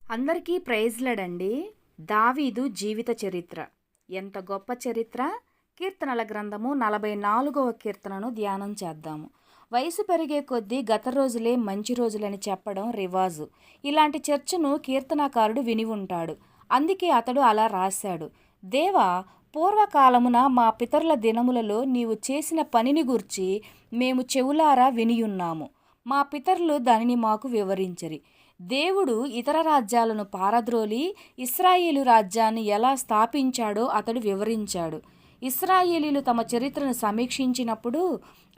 అందరికీ ప్రైజ్లడండి. దావీదు జీవిత చరిత్ర ఎంత గొప్ప చరిత్ర. కీర్తనల గ్రంథము 44వ కీర్తనను ధ్యానం చేద్దాము. వయసు పెరిగే కొద్దీ గత రోజులే మంచి రోజులని చెప్పడం రివాజు. ఇలాంటి చర్చను కీర్తనాకారుడు విని ఉంటాడు. అందుకే అతడు అలా రాశాడు. దేవా, పూర్వకాలమున మా పితరుల దినములలో నీవు చేసిన పనిని గూర్చి మేము చెవులారా వినియున్నాము. మా పితరులు దానిని మాకు వివరించరి. దేవుడు ఇతర రాజ్యాలను పారద్రోలి ఇశ్రాయేలు రాజ్యాన్ని ఎలా స్థాపించాడో అతడు వివరించాడు. ఇశ్రాయేలీలు తమ చరిత్రను సమీక్షించినప్పుడు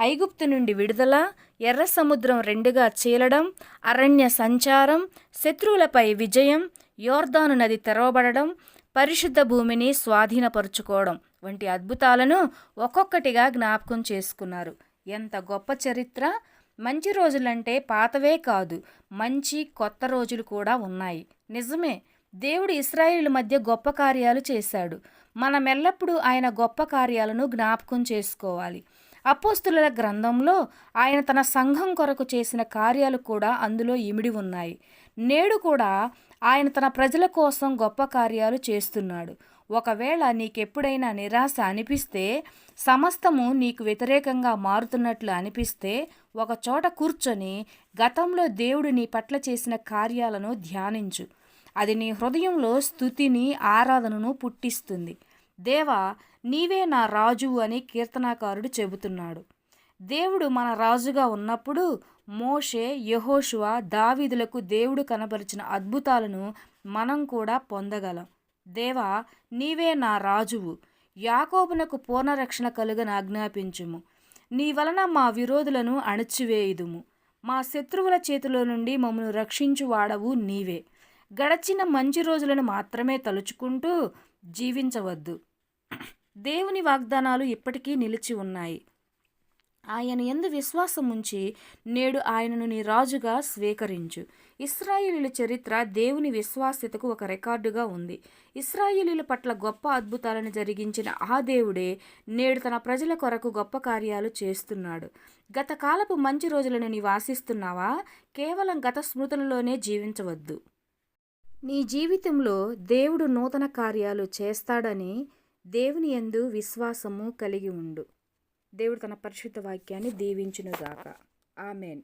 ఐగుప్తు నుండి విడుదల, ఎర్ర సముద్రం రెండుగా చీలడం, అరణ్య సంచారం, శత్రువులపై విజయం, యోర్దాను నది తెరవబడడం, పరిశుద్ధ భూమిని స్వాధీనపరుచుకోవడం వంటి అద్భుతాలను ఒక్కొక్కటిగా జ్ఞాపకం చేసుకున్నారు. ఎంత గొప్ప చరిత్ర! మంచి రోజులంటే పాతవే కాదు, మంచి కొత్త రోజులు కూడా ఉన్నాయి. నిజమే, దేవుడు ఇశ్రాయేలు మధ్య గొప్ప కార్యాలు చేశాడు. మనమెల్లప్పుడూ ఆయన గొప్ప కార్యాలను జ్ఞాపకం చేసుకోవాలి. అపోస్తుల గ్రంథంలో ఆయన తన సంఘం కొరకు చేసిన కార్యాలు కూడా అందులో ఇమిడి ఉన్నాయి. నేడు కూడా ఆయన తన ప్రజల కోసం గొప్ప కార్యాలు చేస్తున్నాడు. ఒకవేళ నీకెప్పుడైనా నిరాశ అనిపిస్తే, సమస్తము నీకు వ్యతిరేకంగా మారుతున్నట్లు అనిపిస్తే, ఒక చోట కూర్చొని గతంలో దేవుడు నీ పట్ల చేసిన కార్యాలను ధ్యానించు. అది నీ హృదయంలో స్తుతిని, ఆరాధనను పుట్టిస్తుంది. దేవా, నీవే నా రాజువు అని కీర్తనాకారుడు చెబుతున్నాడు. దేవుడు మన రాజుగా ఉన్నప్పుడు మోషే, యెహోషువ, దావీదులకు దేవుడు కనబరిచిన అద్భుతాలను మనం కూడా పొందగలం. దేవా, నీవే నా రాజువు. యాకోబునకు పూర్ణరక్షణ కలుగని ఆజ్ఞాపించుము. నీ వలన మా విరోధులను అణచివేయుదుము. మా శత్రువుల చేతిలో నుండి మమ్మను రక్షించువాడవు నీవే. గడచిన మంచి రోజులను మాత్రమే తలుచుకుంటూ జీవించవద్దు. దేవుని వాగ్దానాలు ఇప్పటికీ నిలిచి ఉన్నాయి. ఆయన యందు విశ్వాసం ఉంచి నేడు ఆయనను నీ రాజుగా స్వీకరించు. ఇశ్రాయేలీయుల చరిత్ర దేవుని విశ్వాస్యతకు ఒక రికార్డుగా ఉంది. ఇశ్రాయేలీయుల పట్ల గొప్ప అద్భుతాలను జరిగించిన ఆ దేవుడే నేడు తన ప్రజల కొరకు గొప్ప కార్యాలు చేస్తున్నాడు. గత కాలపు మంచి రోజులను నీవు ఆశిస్తున్నావా? కేవలం గత స్మృతులలోనే జీవించవద్దు. నీ జీవితంలో దేవుడు నూతన కార్యాలు చేస్తాడని దేవుని యందు విశ్వాసము కలిగి ఉండు. దేవుడు తన పరిశుద్ధ వాక్యాన్ని దీవించునుగాక. ఆమేన్.